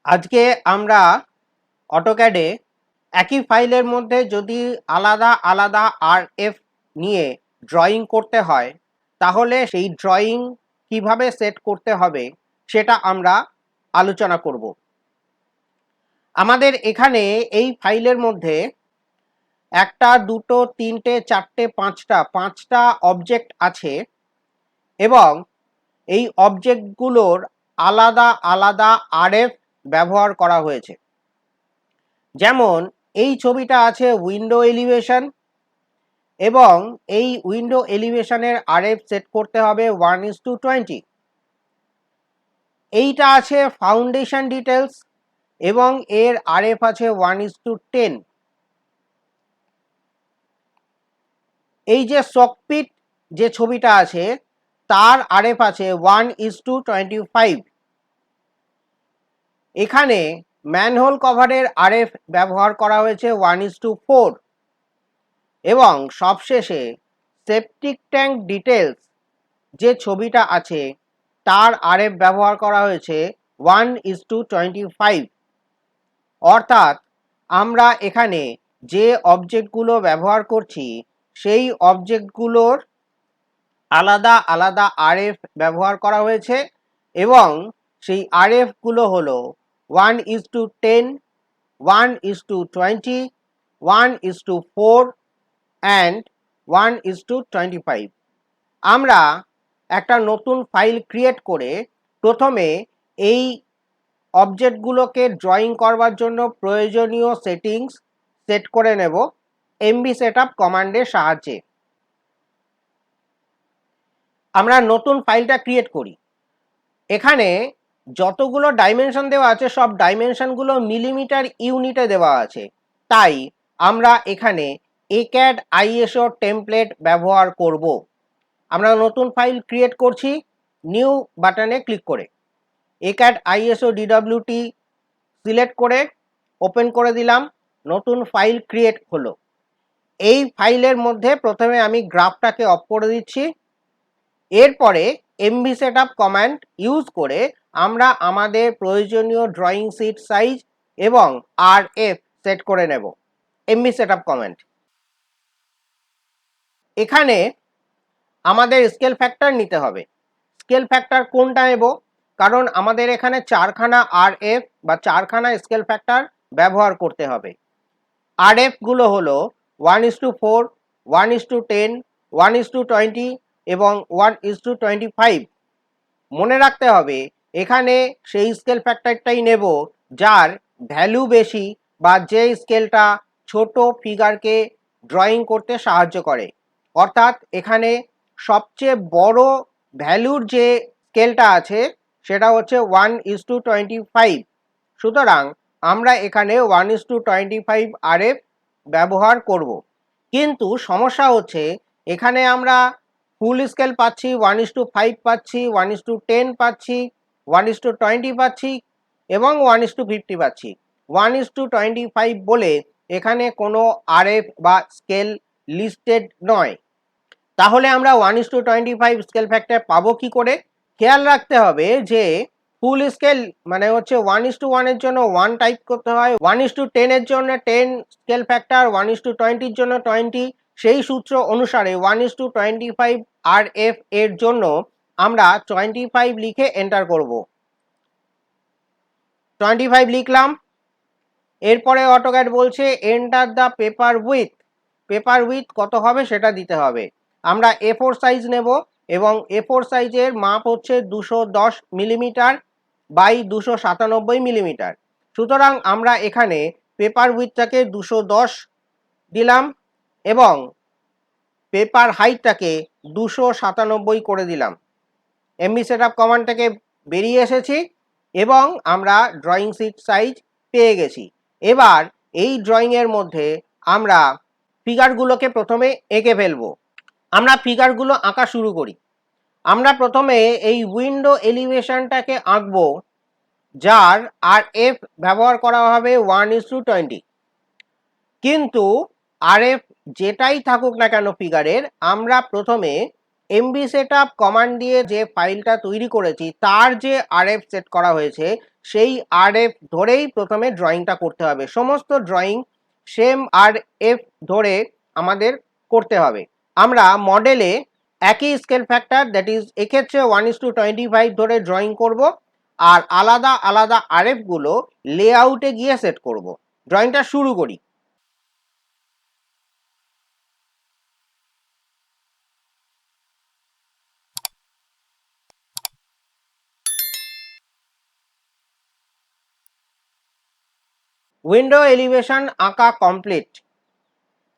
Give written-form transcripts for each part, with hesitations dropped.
আজকে আমরা অটোক্যাডে একই ফাইলের মধ্যে যদি আলাদা আলাদা আরএফ নিয়ে ড্রয়িং করতে হয় তাহলে সেই ড্রয়িং কিভাবে সেট করতে হবে সেটা আমরা আলোচনা করব। আমাদের এখানে এই ফাইলের মধ্যে একটা দুটো তিনটে চারটে পাঁচটা অবজেক্ট আছে এবং এই অবজেক্টগুলোর আলাদা আলাদা আরএফ ব্যবহার করা হয়েছে। যেমন এই ছবিটা আছে উইন্ডো এলিভেশন এবং এই উইন্ডো এলিভেশনের আরএফ সেট করতে হবে 1:20। এইটা আছে ফাউন্ডেশন ডিটেলস এবং এর আরএফ আছে 1:10। এই যে সকপিট যে ছবিটা আছে তার আরএফ আছে 1:25। এখানে ম্যানহোল কভারের আরএফ ব্যবহার করা হয়েছে 1:4 এবং সবশেষে সেপটিক ট্যাঙ্ক ডিটেলস যে ছবিটা আছে তার আরএফ ব্যবহার করা হয়েছে 1:25। অর্থাৎ আমরা এখানে যে অবজেক্টগুলো ব্যবহার করছি সেই অবজেক্টগুলোর আলাদা আলাদা আরএফ ব্যবহার করা হয়েছে এবং সেই আরএফগুলো হলো 1:10, 1:20, 1:4 অ্যান্ড 1:25। আমরা একটা নতুন ফাইল ক্রিয়েট করে প্রথমে এই অবজেক্টগুলোকে ড্রয়িং করবার জন্য প্রয়োজনীয় সেটিংস সেট করে নেব এমবি সেটআপ কমান্ডের সাহায্যে। আমরা নতুন ফাইলটা ক্রিয়েট করি। এখানে যতগুলো ডাইমেনশন দেওয়া আছে সব ডাইমেনশনগুলো মিলিমিটার ইউনিটে দেওয়া আছে, তাই আমরা এখানে এক্যাড আইএসও টেমপ্লেট ব্যবহার করব। আমরা নতুন ফাইল ক্রিয়েট করছি নিউ বাটনে ক্লিক করে এক্যাড আইএসও ডিডব্লিউটি সিলেক্ট করে ওপেন করে দিলাম। নতুন ফাইল ক্রিয়েট হলো। এই ফাইলের মধ্যে প্রথমে আমি গ্রাফটাকে অফ করে দিচ্ছি। এরপরে এমভি সেটআপ কমান্ড ইউজ করে আমরা আমাদের প্রয়োজনীয় ড্রয়িং শিট সাইজ এবং আরএফ সেট করে নেব। MV setup command. এখানে আমাদের স্কেল ফ্যাক্টর নিতে হবে। স্কেল ফ্যাক্টর কোনটা নেব? কারণ আমাদের এখানে চারখানা আরএফ বা চারখানা স্কেল ফ্যাক্টর ব্যবহার করতে হবে। আরএফ গুলো হলো 1:4, 1:10, 1:20 এবং 1:25। মনে রাখতে হবে এখানে সেই স্কেল ফ্যাক্টরটাই নেব যার ভ্যালু বেশি বা যে স্কেলটা ছোট ফিগারকে ড্রয়িং করতে সাহায্য করে। অর্থাৎ এখানে সবচেয়ে বড় ভ্যালুর যে স্কেলটা আছে সেটা হচ্ছে 1:25। সুতরাং আমরা এখানে 1:25 আরএফ ব্যবহার করব। কিন্তু সমস্যা হচ্ছে এখানে আমরা ফুল স্কেল পাচ্ছি 1:5 পাচ্ছি, 1:10 পাচ্ছি, 1:20 পাচ্ছি এবং 1:50 পাচ্ছি। 1:25 বলে এখানে কোনো আরএফ বা স্কেল লিস্টেড নয়। তাহলে আমরা 1:25 স্কেল ফ্যাক্টর পাবো কি করে? খেয়াল রাখতে হবে যে ফুল স্কেল মানে হচ্ছে 1:1 এর জন্য 1 টাইপ করতে হয়, 1:10 এর জন্য 10 স্কেল ফ্যাক্টর, 1:20 এর জন্য 20। সেই সূত্র অনুসারে 1:25 আরএফ এর জন্য আমরা 25 লিখে এন্টার করব। 25 লিখলাম। এরপরে অটোক্যাড বলছে enter the paper with. Paper with কত হবে সেটা দিতে হবে। আমরা A4 সাইজ নেব এবং A4 সাইজের মাপ হচ্ছে 210 মিলিমিটার বাই 297 মিলিমিটার। সুতরাং আমরা এখানে পেপার উইথটাকে 210 দিলাম এবং পেপার হাইটটাকে 297 করে দিলাম। এমভি সেটআপ কমান্ড থেকে বেরিয়ে এসেছি এবং আমরা ড্রয়িং শিট সাইজ পেয়ে গেছি। এবার এই ড্রয়িংয়ের মধ্যে আমরা ফিগারগুলোকে প্রথমে এঁকে ফেলবো। আমরা ফিগারগুলো আঁকা শুরু করি। আমরা প্রথমে এই উইন্ডো এলিভেশনটাকে আঁকবো যার আরএফ ব্যবহার করা হবে 1:20। কিন্তু আরএফ যেটাই থাকুক না কেন ফিগারের, আমরা প্রথমে এমবি সেটআপ কমান্ড দিয়ে যে ফাইলটা তৈরি করেছি তার যে আরএফ সেট করা হয়েছে সেই আরএফ ধরেই প্রথমে ড্রয়িংটা করতে হবে। সমস্ত ড্রয়িং সেম আরএফ ধরে আমাদের করতে হবে। আমরা মডেলে একই স্কেল ফ্যাক্টর, দ্যাট ইজ এক্ষেত্রে 1:25 ধরে ড্রয়িং করব, আর আলাদা আলাদা আরএফ গুলো লেআউটে গিয়ে সেট করব। ড্রয়িংটা শুরু করি। উইন্ডো এলিভেশন আঁকা কমপ্লিট।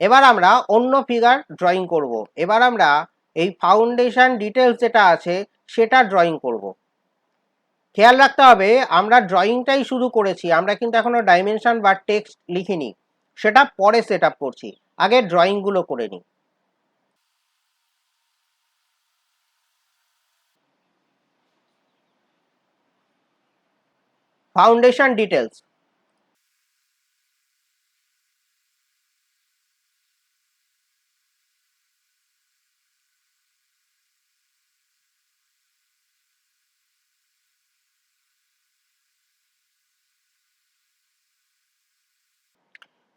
এবার আমরা অন্য ফিগার ড্রয়িং করব। এবার আমরা এই ফাউন্ডেশন ডিটেলস যেটা আছে সেটা ড্রয়িং করব। খেয়াল রাখতে হবে আমরা ড্রয়িংটাই শুরু করেছি, আমরা কিন্তু এখনো ডাইমেনশন বা টেক্সট লিখিনি, সেটা পরে সেট আপ করছি। আগে ড্রয়িংগুলো করে নিই। Foundation details.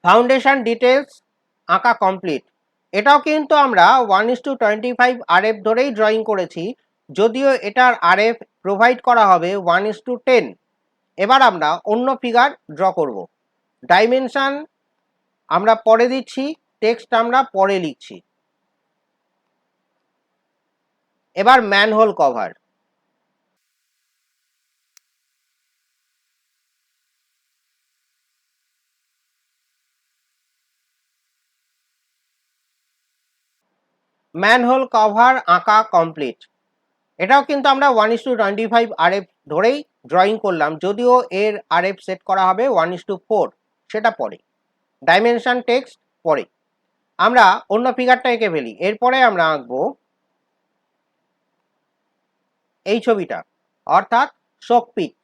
ফাউন্ডেশন ডিটেলস আঁকা কমপ্লিট। এটাও কিন্তু আমরা 1:25 আরএফ ধরেই ড্রয়িং করেছি, যদিও এটার আরএফ প্রোভাইড করা হবে 1:10। এবার আমরা অন্য ফিগার ড্র করব। ডাইমেনশন আমরা পরে দিচ্ছি, টেক্সট আমরা পরে লিখছি। এবার ম্যানহোল কভার। ম্যানহোল কভার আঁকা কমপ্লিট। এটাও কিন্তু আমরা 1:25 আরএফ ধরেই ড্রয়িং করলাম, যদিও এর আরএফ সেট করা হবে 1:4, সেটা পরে। ডাইমেনশন টেক্সট পরে। আমরা অন্য ফিগারটা এঁকে ফেলি। এরপরে আমরা আঁকবো এই ছবিটা, অর্থাৎ শোকপিট।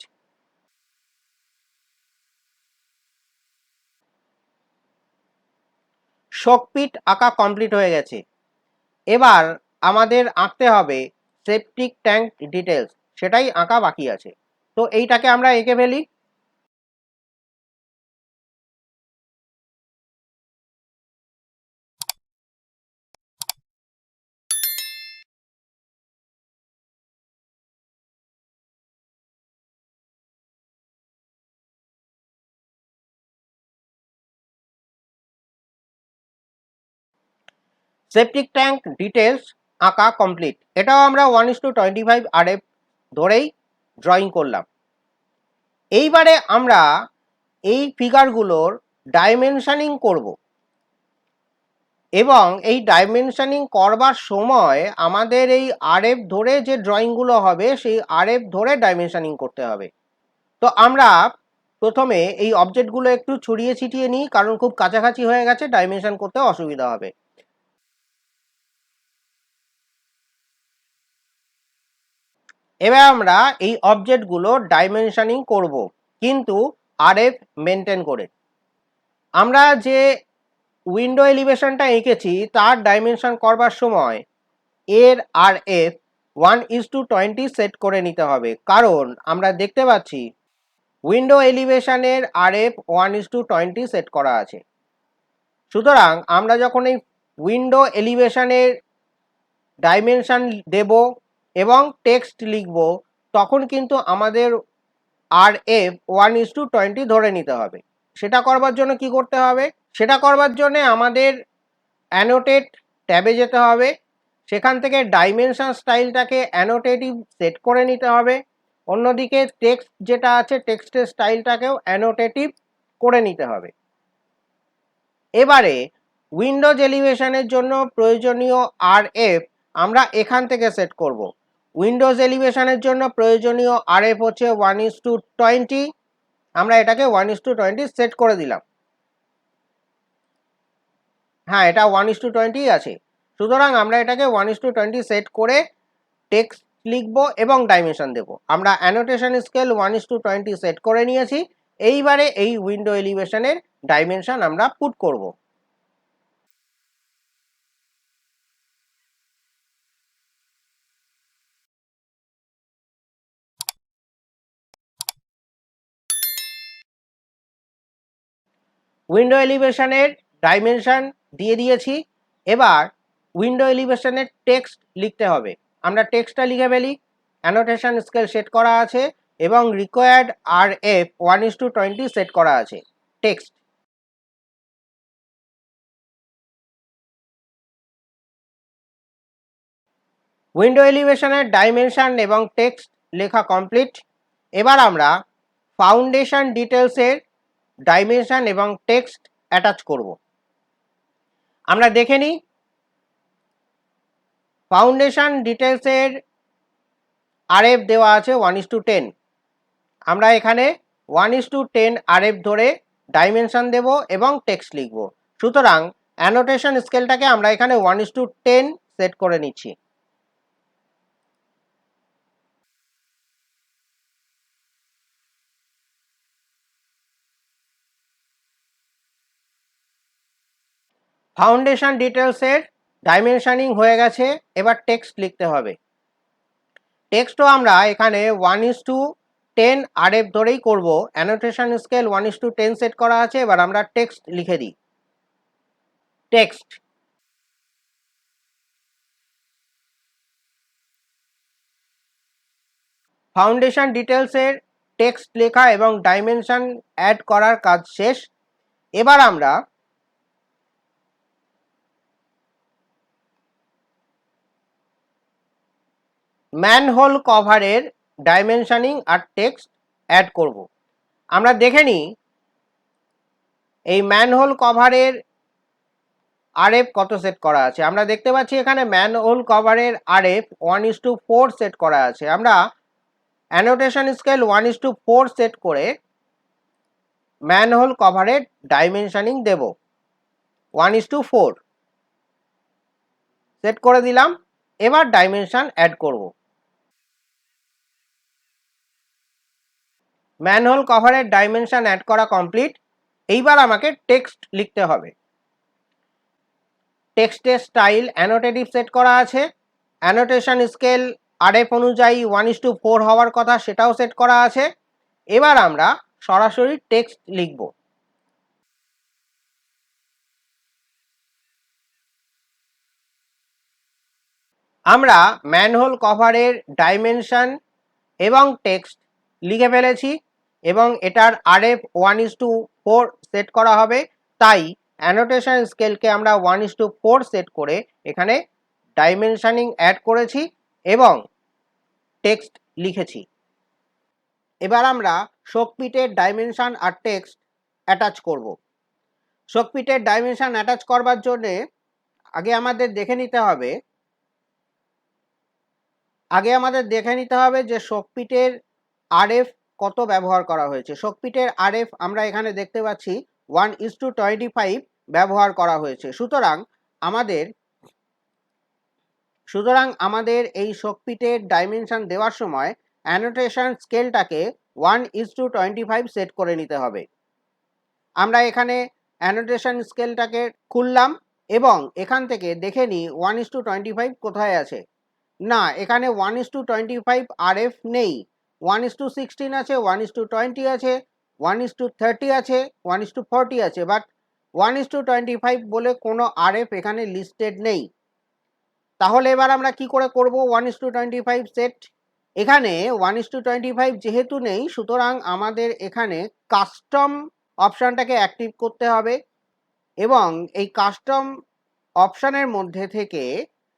শোকপিট আঁকা কমপ্লিট হয়ে গেছে। এবার আমাদের আঁকতে হবে সেপটিক ট্যাঙ্ক ডিটেলস, সেটাই আঁকা বাকি আছে। তো এইটাকে আমরা এঁকে ফেলি। সেপটিক ট্যাঙ্ক ডিটেলস আঁকা কমপ্লিট। এটাও আমরা 1:25 আরএফ ধরেই ড্রয়িং করলাম। এইবারে আমরা এই ফিগারগুলোর ডাইমেনশনিং করব, এবং এই ডাইমেনশনিং করবার সময় আমাদের এই আরএফ ধরে যে ড্রয়িংগুলো হবে সেই আরএফ ধরে ডাইমেনশনিং করতে হবে। তো আমরা প্রথমে এই অবজেক্টগুলো একটু ছড়িয়ে ছিটিয়ে নিই, কারণ খুব কাছাকাছি হয়ে গেছে, ডাইমেনশন করতে অসুবিধা হবে। এবার আমরা এই অবজেক্টগুলো ডাইমেনশনিং করব, কিন্তু আরএফ মেনটেন করে। আমরা যে উইন্ডো এলিভেশনটা এঁকেছি তার ডাইমেনশন করবার সময় এর আরএফ 1:20 সেট করে নিতে হবে, কারণ আমরা দেখতে পাচ্ছি উইন্ডো এলিভেশনের আরএফ 1:20 সেট করা আছে। সুতরাং আমরা যখন এই উইন্ডো এলিভেশনের ডাইমেনশন দেব এবং টেক্সট লিখব, তখন কিন্তু আমাদের আরএফ 1:20 ধরে নিতে হবে। সেটা করবার জন্য কি করতে হবে? সেটা করবার জন্য আমাদের অ্যানোটেট ট্যাবে যেতে হবে, সেখান থেকে ডাইমেনশন স্টাইলটাকে অ্যানোটেটিভ সেট করে নিতে হবে। অন্যদিকে টেক্সট যেটা আছে টেক্সটের স্টাইলটাকেও অ্যানোটেটিভ করে নিতে হবে। এবারে উইন্ডোজ এলিভেশনের জন্য প্রয়োজনীয় আরএফ আমরা এখান থেকে সেট করব। উইন্ডোজ এলিভেশনের জন্য প্রয়োজনীয় আরএফ হচ্ছে 1:20। আমরা এটাকে 1:20 সেট করে দিলাম। হ্যাঁ, এটা 1:20 আছে। সুতরাং আমরা এটাকে 1:20 সেট করে টেক্সট লিখব এবং ডাইমেনশন দেব। আমরা অ্যানোটেশন স্কেল 1:20 সেট করে নিয়েছি। এইবারে এই উইন্ডো এলিভেশনের ডাইমেনশন আমরা পুট করব। উইন্ডো এলিভেশনের ডাইমেনশন দিয়ে দিয়েছি। এবার উইন্ডো এলিভেশনের টেক্সট লিখতে হবে। আমরা টেক্সটটা লিখে ফেলি। অ্যানোটেশন স্কেল সেট করা আছে এবং রিকোয়ার্ড RF 1:20 সেট করা আছে। টেক্সট উইন্ডো এলিভেশনের ডাইমেনশন এবং টেক্সট লেখা কমপ্লিট। এবার আমরা ফাউন্ডেশন ডিটেলসের ডাইমেনশন এবং টেক্সট অ্যাটাচ করব। আমরা দেখে নিই। ফাউন্ডেশন ডিটেলসের RF দেওয়া আছে 1:10। আমরা এখানে 1:10 RF ধরে ডাইমেনশন দেব এবং টেক্সট লিখব। সুতরাং অ্যানোটেশন স্কেলটাকে আমরা এখানে 1:10 সেট করে নিচ্ছি। ফাউন্ডেশন ডিটেলসের ডাইমেনশনিং হয়ে গেছে। এবার টেক্সট লিখতে হবে। টেক্সটও আমরা এখানে 1:10 RF ধরেই করব। অ্যানোটেশন স্কেল 1:10 সেট করা আছে। এবার আমরা টেক্সট লিখে দিই। টেক্সট ফাউন্ডেশন ডিটেলসের টেক্সট লেখা এবং ডাইমেনশন অ্যাড করার কাজ শেষ। এবার আমরা ম্যানহোল কভারের ডাইমেনশনিং আর টেক্সট অ্যাড করব। আমরা দেখে নিই এই ম্যানহোল কভারের RF কত সেট করা আছে। আমরা দেখতে পাচ্ছি এখানে ম্যানহোল কভারের RF 1:4 সেট করা আছে। আমরা অ্যানোটেশন স্কেল 1:4 সেট করে ম্যানহোল কভারের ডাইমেনশনিং দেব। 1:4 সেট করে দিলাম। এবার ডাইমেনশন অ্যাড করব। ম্যানহোল কভারের ডাইমেনশন অ্যাড করা কমপ্লিট। এইবার আমাকে টেক্সট লিখতে হবে। টেক্সটের স্টাইল অ্যানোটেটিভ সেট করা আছে। অ্যানোটেশন স্কেল RF অনুযায়ী 1:4 হওয়ার কথা, সেটাও সেট করা আছে। এবার আমরা সরাসরি টেক্সট লিখব। আমরা ম্যানহোল কভারের ডাইমেনশন এবং টেক্সট লিখে ফেলেছি এবং এটার RF 1:4 সেট করা হবে। তাই অ্যানোটেশন স্কেলকে আমরা 1:4 সেট করে এখানে ডাইমেনশনিং অ্যাড করেছি এবং টেক্সট লিখেছি। এবার আমরা শোকপিটের ডাইমেনশন আর টেক্সট অ্যাটাচ করব। শোকপিটের ডাইমেনশন অ্যাটাচ করবার জন্যে আগে আমাদের দেখে নিতে হবে যে শোকপিটের RF কত ব্যবহার করা হয়েছে। শোকপিটের RF আমরা এখানে দেখতে পাচ্ছি 1:25 ব্যবহার করা হয়েছে। সুতরাং আমাদের এই শোকপিটের ডাইমেনশন দেওয়ার সময় অ্যানোটেশন স্কেলটাকে 1:25 সেট করে নিতে হবে। আমরা এখানে অ্যানোটেশন স্কেলটাকে খুললাম এবং এখান থেকে দেখে নিই 1:25 কোথায় আছে। না, এখানে 1:25 RF নেই। 1:16 আছে, 1:20 আছে, 1:30 আছে, 1:40 আছে, বাট 1:25 বলে কোনো RF এখানে লিস্টেড নেই। তাহলে এবার আমরা কি করে করব 1:25 সেট। এখানে 1:25 যেহেতু নেই, সুতরাং আমাদের এখানে কাস্টম অপশানটাকে অ্যাক্টিভ করতে হবে এবং এই কাস্টম অপশানের মধ্যে থেকে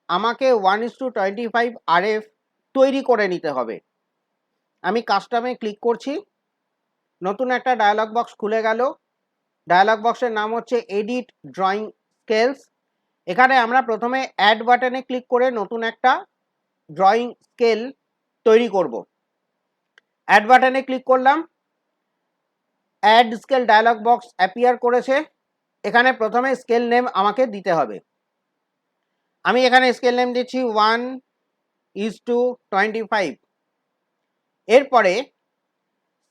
আমাকে 1:25 RF তৈরি করে নিতে হবে। আমি কাস্টমে ক্লিক করছি। নতুন একটা ডায়ালগ বক্স খুলে গেল। ডায়ালগ বক্সের নাম হচ্ছে এডিট ড্রয়িং স্কেলস। এখানে আমরা প্রথমে অ্যাড বাটনে ক্লিক করে নতুন একটা ড্রয়িং স্কেল তৈরি করব। অ্যাড বাটনে ক্লিক করলাম। Add scale dialog box appear করেছে। এখানে প্রথমে স্কেল নেম আমাকে দিতে হবে। আমি এখানে স্কেল নেম দিচ্ছি 1:25। এরপরে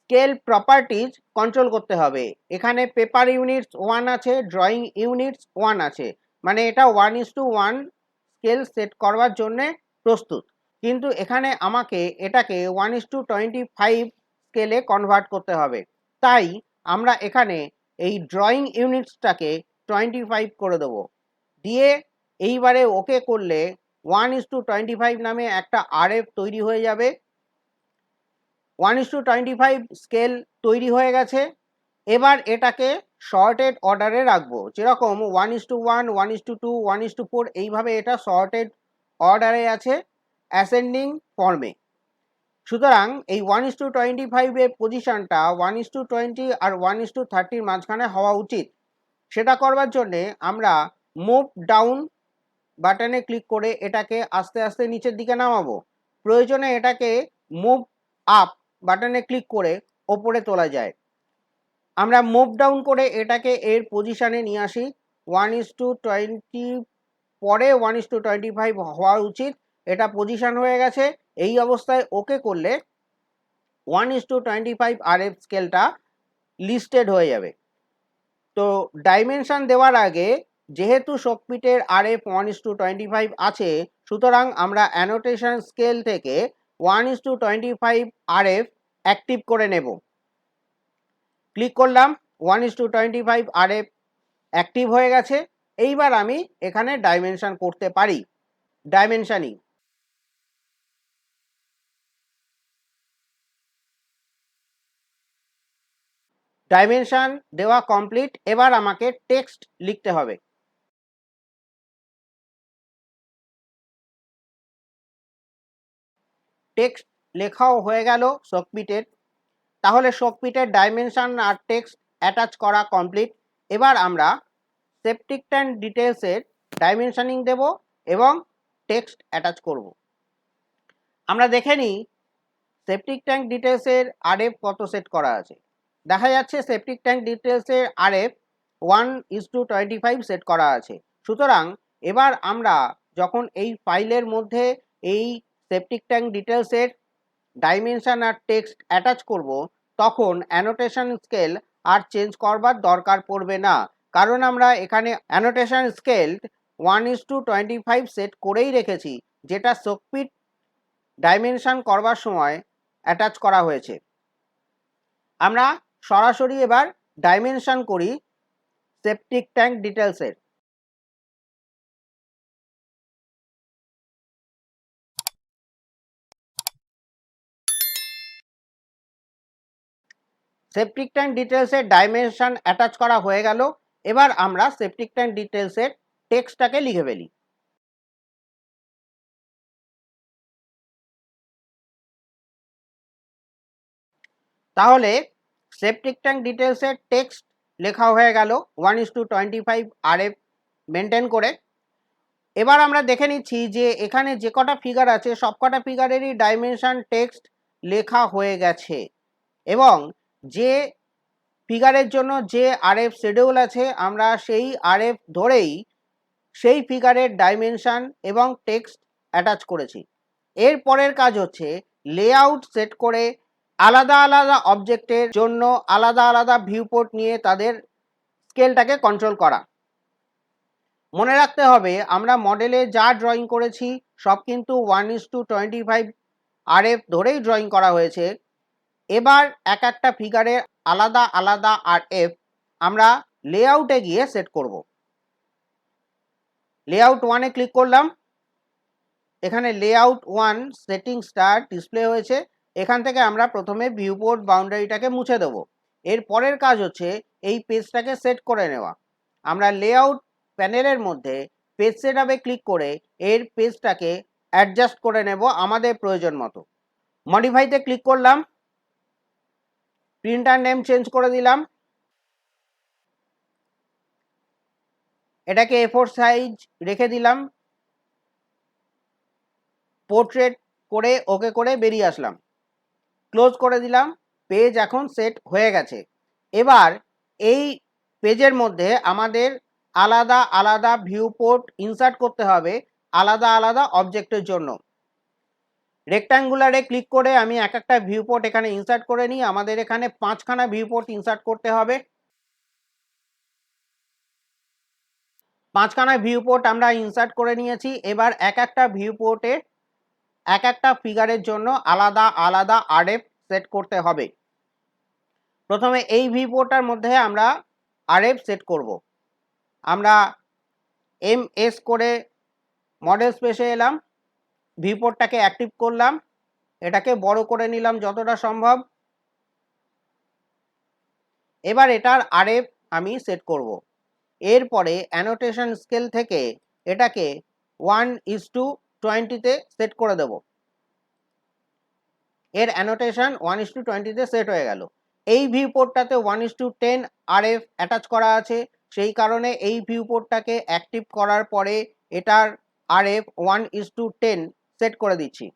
স্কেল প্রপার্টিজ কন্ট্রোল করতে হবে। এখানে পেপার ইউনিটস 1 আছে, ড্রয়িং ইউনিটস 1 আছে, মানে এটা 1:1 স্কেল সেট করবার জন্যে প্রস্তুত। কিন্তু এখানে আমাকে এটাকে 1:25 স্কেলে কনভার্ট করতে হবে। তাই আমরা এখানে এই ড্রয়িং ইউনিটসটাকে 25 করে দেবো, দিয়ে এইবারে ওকে করলে 1:25 নামে একটা RF তৈরি হয়ে যাবে। 1:25 স্কেল তৈরি হয়ে গেছে। এবার এটাকে শর্টেড অর্ডারে রাখবো, যেরকম 1:1, 1:2, 1:4 এইভাবে এটা শর্টেড অর্ডারে আছে অ্যাসেন্ডিং ফর্মে। সুতরাং এই 1:25 এর পজিশনটা 1:20 আর 1:30 মাঝখানে হওয়া উচিত। সেটা করবার জন্যে আমরা মুভ ডাউন বাটনে ক্লিক করে এটাকে আস্তে আস্তে নিচের দিকে নামাবো। প্রয়োজনে এটাকে মুভ আপ বাটনে ক্লিক করে ওপরে তোলা যায়। আমরা মুভ ডাউন করে এটাকে এর পজিশনে নিয়ে আসি। 1:20 পরে 1:25 হওয়া উচিত, এটা পজিশন হয়ে গেছে। এই অবস্থায় ওকে করলে 1:25 RF স্কেলটা লিস্টেড হয়ে যাবে। তো ডাইমেনশন দেওয়ার আগে যেহেতু শোকপিটের RF 1:25 আছে, সুতরাং আমরা অ্যানোটেশন স্কেল থেকে 1:25 RF অ্যাক্টিভ করে নেব। ক্লিক করলাম, 1:25 RF অ্যাক্টিভ হয়ে গেছে। এইবার আমি এখানে ডাইমেনশন করতে পারি। ডাইমেনশনিং, ডাইমেনশন দেওয়া কমপ্লিট। এবার আমাকে টেক্সট লিখতে হবে। টেক্সট লেখাও হয়ে গেল শোকপিটের। তাহলে শোকপিটের ডাইমেনশন আর টেক্সট অ্যাটাচ করা কমপ্লিট। এবার আমরা সেপটিক ট্যাঙ্ক ডিটেলসের ডাইমেনশনিং দেব এবং টেক্সট অ্যাটাচ করব। আমরা দেখে নিই সেপটিক ট্যাঙ্ক ডিটেলসের RF কত সেট করা আছে। দেখা যাচ্ছে সেপটিক ট্যাঙ্ক ডিটেলসের RF 1:25 সেট করা আছে। সুতরাং এবার আমরা যখন এই ফাইলের মধ্যে এই সেপটিক ট্যাঙ্ক ডিটেলসের ডাইমেনশন আর টেক্সট অ্যাটাচ করব, তখন অ্যানোটেশন স্কেল আর চেঞ্জ করবার দরকার পড়বে না, কারণ আমরা এখানে অ্যানোটেশন স্কেল 1:25 সেট করেই রেখেছি, যেটা শোকপিট ডাইমেনশন করবার সময় অ্যাটাচ করা হয়েছে। আমরা সরাসরি এবার ডাইমেনশন করি সেপটিক ট্যাঙ্ক ডিটেলসের। সেপটিক ট্যাঙ্ক ডিটেলসের ডাইমেনশন অ্যাটাচ করা হয়ে গেল। এবার আমরা সেপটিক ট্যাঙ্ক ডিটেলসের টেক্সটটাকে লিখে ফেলি। তাহলে সেপটিক ট্যাঙ্ক ডিটেলসের টেক্সট লেখা হয়ে গেল 1:25 RF মেনটেন করে। এবার আমরা দেখে নিচ্ছি যে এখানে যে কটা ফিগার আছে সব কটা ফিগারেরই ডাইমেনশন টেক্সট লেখা হয়ে গেছে, এবং যে ফিগারের জন্য যে RF শিডিউল আছে আমরা সেই RF ধরেই সেই ফিগারের ডাইমেনশন এবং টেক্সট অ্যাটাচ করেছি। এর পরের কাজ হচ্ছে লেআউট সেট করে আলাদা আলাদা অবজেক্টের জন্য আলাদা আলাদা ভিউপোর্ট নিয়ে তাদের স্কেলটাকে কন্ট্রোল করা। মনে রাখতে হবে আমরা মডেলে যা ড্রয়িং করেছি সব কিন্তু 1:25 RF ধরেই ড্রয়িং করা হয়েছে। এবার এক একটা ফিগারের আলাদা আলাদা RF আমরা লেআউটে গিয়ে সেট করব। লেআউট 1-এ ক্লিক করলাম। এখানে লেআউট 1 সেটিংসটা ডিসপ্লে হয়েছে। এখান থেকে আমরা প্রথমে ভিউপোর্ট বাউন্ডারিটাকে মুছে দেব। এর পরের কাজ হচ্ছে এই পেজটাকে সেট করে নেওয়া। আমরা লেআউট প্যানেলের মধ্যে পেজ সেটআপে ক্লিক করে এর পেজটাকে অ্যাডজাস্ট করে নেব আমাদের প্রয়োজন মতো। মডিফাইতে ক্লিক করলাম, প্রিন্টার নেম চেঞ্জ করে দিলাম, এটাকে A4 সাইজ রেখে দিলাম, পোর্ট্রেট করে ওকে করে বেরিয়ে আসলাম, ক্লোজ করে দিলাম। পেজ এখন সেট হয়ে গেছে। এবার এই পেজের মধ্যে আমাদের আলাদা আলাদা ভিউপোর্ট ইনসার্ট করতে হবে আলাদা আলাদা অবজেক্টের জন্য। রেক্ট্যাঙ্গুলারে ক্লিক করে আমি এক একটা ভিউপোর্ট এখানে ইনসার্ট করে নিই। আমাদের এখানে 5খানা ভিউপোর্ট ইনসার্ট করতে হবে। 5খানা ভিউপোর্ট আমরা ইনসার্ট করে নিয়েছি। এবার এক একটা ভিউপোর্টে এক একটা ফিগারের জন্য আলাদা আলাদা RF সেট করতে হবে। প্রথমে এই ভিউপোর্টটার মধ্যে আমরা আরএফ সেট করব। আমরা MS করে মডেল স্পেসে এলাম, ভিউপোর্টটাকে অ্যাক্টিভ করলাম, এটাকে বড় করে নিলাম যতটা সম্ভব। এবার এটার আরএফ আমি সেট করব। এরপরে অ্যানোটেশন স্কেল থেকে এটাকে 1:20-তে সেট করে দেব। এর অ্যানোটেশন 1:20-তে সেট হয়ে গেল। এই ভিউপোর্টটাতে 1:10 আরএফ অ্যাটাচ করা আছে, সেই কারণে এই ভিউপোর্টটাকে অ্যাক্টিভ করার পরে এটার আরএফ 1:10 সেট করে দিচ্ছি।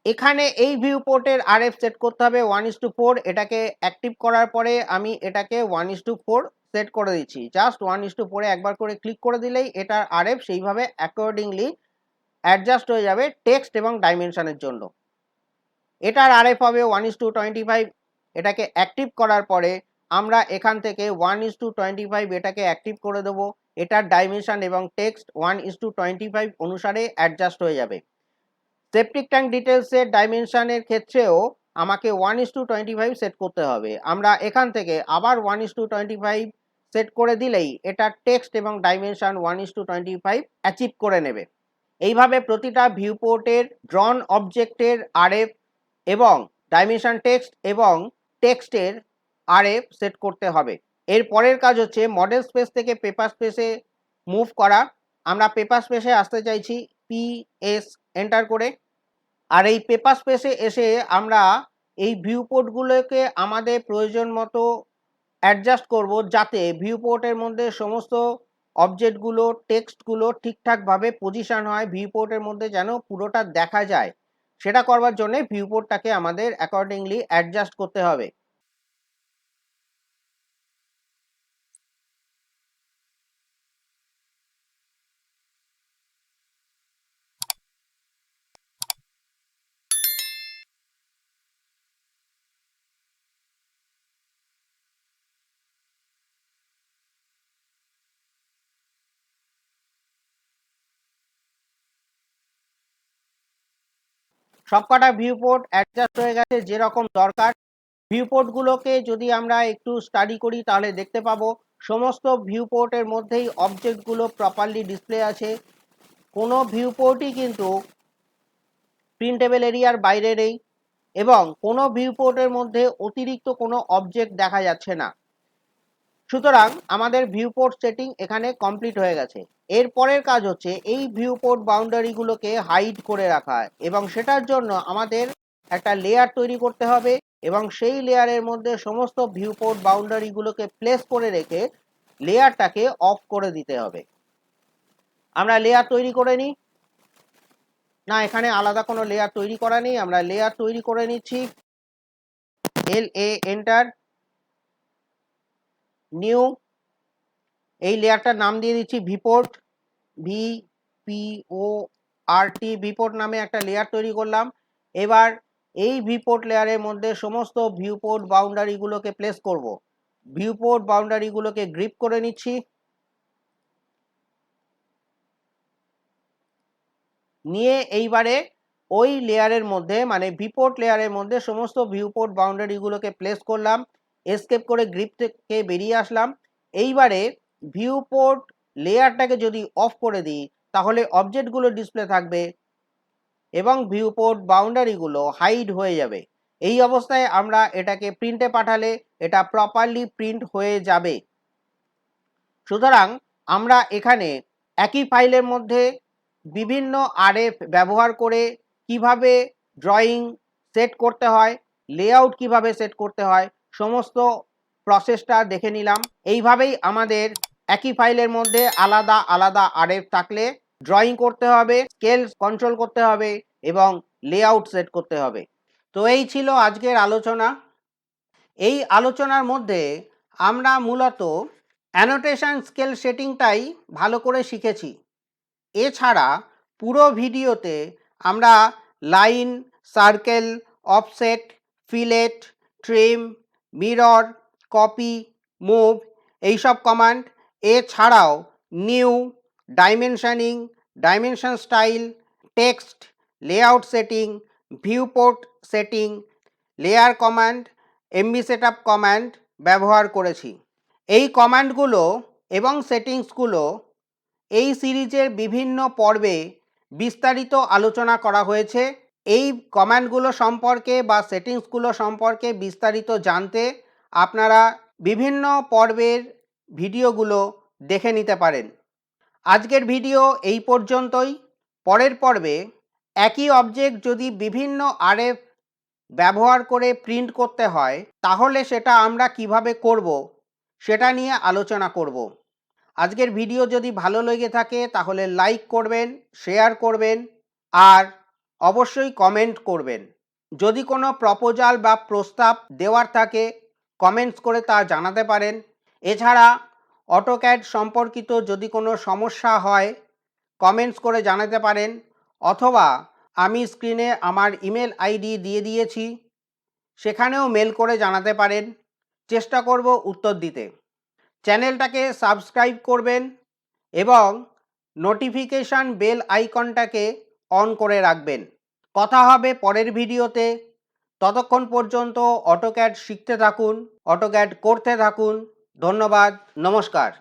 এখানে এই ভিউপোর্টের আরএফ সেট করতে হবে 1:4। এটাকে অ্যাক্টিভ করার পরে আমি এটাকে 1:4 সেট করে দিচ্ছি। জাস্ট 1:4 একবার করে ক্লিক করে দিলেই এটার আরএফ সেইভাবে অ্যাকর্ডিংলি অ্যাডজাস্ট হয়ে যাবে টেক্সট এবং ডাইমেনশনের জন্য। এটার আরএফ হবে 1:25। এটাকে অ্যাক্টিভ করার পরে আমরা এখান থেকে 1:25 এটাকে অ্যাক্টিভ করে দেবো। এটার ডাইমেনশন এবং টেক্সট 1:25 অনুসারে অ্যাডজাস্ট হয়ে যাবে। সেপটিক ট্যাঙ্ক ডিটেলসের ডাইমেনশনের ক্ষেত্রেও আমাকে 1:25 সেট করতে হবে। আমরা এখান থেকে আবার 1:25 সেট করে দিলেই এটার টেক্সট এবং ডাইমেনশন 1:25 অ্যাচিভ করে নেবে। এইভাবে প্রতিটা ভিউপোর্টের ড্রন অবজেক্টের আরএফ এবং ডাইমেনশন টেক্সট এবং টেক্সটের আরএফ সেট করতে হবে। এর পরের কাজ হচ্ছে মডেল স্পেস থেকে পেপার স্পেসে মুভ করা। আমরা পেপার স্পেসে আসতে চাইছি PS এন্টার করে। আর এই পেপার স্পেসে এসে আমরা এই ভিউপোর্টগুলোকে আমাদের প্রয়োজন মতো অ্যাডজাস্ট করব, যাতে ভিউপোর্টের মধ্যে সমস্ত অবজেক্টগুলো টেক্সটগুলো ঠিকঠাকভাবে পজিশন হয়, ভিউপোর্টের মধ্যে যেন পুরোটা দেখা যায়। সেটা করবার জন্য ভিউপোর্টটাকে আমাদের অ্যাকর্ডিংলি অ্যাডজাস্ট করতে হবে। সবকটা ভিউপোর্ট অ্যাডজাস্ট হয়ে গেছে যেরকম দরকার। ভিউপোর্টগুলোকে যদি আমরা একটু স্টাডি করি তাহলে দেখতে পাবো সমস্ত ভিউপোর্টের মধ্যেই অবজেক্টগুলো প্রপারলি ডিসপ্লে আছে। কোনো ভিউপোর্টই কিন্তু প্রিন্টেবল এরিয়ার বাইরে নেই এবং কোনো ভিউপোর্টের মধ্যে অতিরিক্ত কোনো অবজেক্ট দেখা যাচ্ছে না। সুতরাং আমাদের ভিউপোর্ট সেটিং এখানে কমপ্লিট হয়ে গেছে। এর পরের কাজ হচ্ছে এই ভিউপোর্ট বাউন্ডারিগুলোকে হাইড করে রাখা, এবং সেটার জন্য আমাদের একটা লেয়ার তৈরি করতে হবে এবং সেই লেয়ারের মধ্যে সমস্ত ভিউপোর্ট বাউন্ডারিগুলোকে প্লেস করে রেখে লেয়ারটাকে অফ করে দিতে হবে। আমরা লেয়ার তৈরি করে নিই। না, এখানে আলাদা কোনো লেয়ার তৈরি করা নেই, আমরা লেয়ার তৈরি করে নিচ্ছি। LA এন্টার, নিউ, এই লেয়ারটার নাম দিয়ে দিচ্ছি ভিপোর্ট, VPORT, ভিপোর্ট নামে একটা লেয়ার তৈরি করলাম। এবার এই ভিপোর্ট লেয়ারের মধ্যে সমস্ত ভিউপোর্ট বাউন্ডারিগুলোকে প্লেস করব। ভিউপোর্ট বাউন্ডারিগুলোকে গ্রিপ করে নিচ্ছি, নিয়ে এইবারে ওই লেয়ারের মধ্যে মানে ভিপোর্ট লেয়ারের মধ্যে সমস্ত ভিউপোর্ট বাউন্ডারিগুলোকে প্লেস করলাম, এসকেপ করে গ্রিপ থেকে বেরিয়ে আসলাম। এইবারে ভিউপোর্ট লেয়ারটাকে যদি অফ করে দিই তাহলে অবজেক্টগুলো ডিসপ্লে থাকবে এবং ভিউপোর্ট বাউন্ডারিগুলো হাইড হয়ে যাবে। এই অবস্থায় আমরা এটাকে প্রিন্টে পাঠালে এটা প্রপারলি প্রিন্ট হয়ে যাবে। সুতরাং আমরা এখানে একই ফাইলের মধ্যে বিভিন্ন আরএফ ব্যবহার করে কিভাবে ড্রয়িং সেট করতে হয়, লেআউট কিভাবে সেট করতে হয়, সমস্ত প্রসেসটা দেখে নিলাম। এইভাবেই আমাদের একই ফাইলের মধ্যে আলাদা আলাদা আরএফ থাকলে ড্রয়িং করতে হবে, স্কেল কন্ট্রোল করতে হবে এবং লেআউট সেট করতে হবে। তো এই ছিল আজকের আলোচনা। এই আলোচনার মধ্যে আমরা মূলত অ্যানোটেশন স্কেল সেটিংটাই ভালো করে শিখেছি। এছাড়া পুরো ভিডিওতে আমরা line, circle, offset, fillet, trim, mirror, copy, move এইসব কমান্ড, এছাড়াও new, dimensioning, dimension style, text, layout setting, viewport setting, layer command MB setup command ব্যবহার করেছি। এই কমান্ডগুলো এবং সেটিংসগুলো এই সিরিজের বিভিন্ন পর্বে বিস্তারিত আলোচনা করা হয়েছে। এই কমান্ডগুলো সম্পর্কে বা সেটিংসগুলো সম্পর্কে বিস্তারিত জানতে আপনারা বিভিন্ন পর্বের ভিডিওগুলো দেখে নিতে পারেন। আজকের ভিডিও এই পর্যন্তই। পরের পর্বে একই অবজেক্ট যদি বিভিন্ন আরএফ ব্যবহার করে প্রিন্ট করতে হয় তাহলে সেটা আমরা কিভাবে করব সেটা নিয়ে আলোচনা করব। আজকের ভিডিও যদি ভালো লেগে থাকে তাহলে লাইক করবেন, শেয়ার করবেন আর অবশ্যই কমেন্ট করবেন। যদি কোনো প্রপোজাল বা প্রস্তাব দেওয়ার থাকে কমেন্টস করে তা জানাতে পারেন। এছাড়া অটোক্যাড সম্পর্কিত যদি কোনো সমস্যা হয় কমেন্টস করে জানাতে পারেন, অথবা আমি স্ক্রিনে আমার ইমেল আইডি দিয়ে দিয়েছি, সেখানেও মেল করে জানাতে পারেন। চেষ্টা করব উত্তর দিতে। চ্যানেলটাকে সাবস্ক্রাইব করবেন এবং নোটিফিকেশান বেল আইকনটাকে অন করে রাখবেন। কথা হবে পরের ভিডিওতে। ততক্ষণ পর্যন্ত অটোক্যাড শিখতে থাকুন, অটোক্যাড করতে থাকুন। ধন্যবাদ, নমস্কার।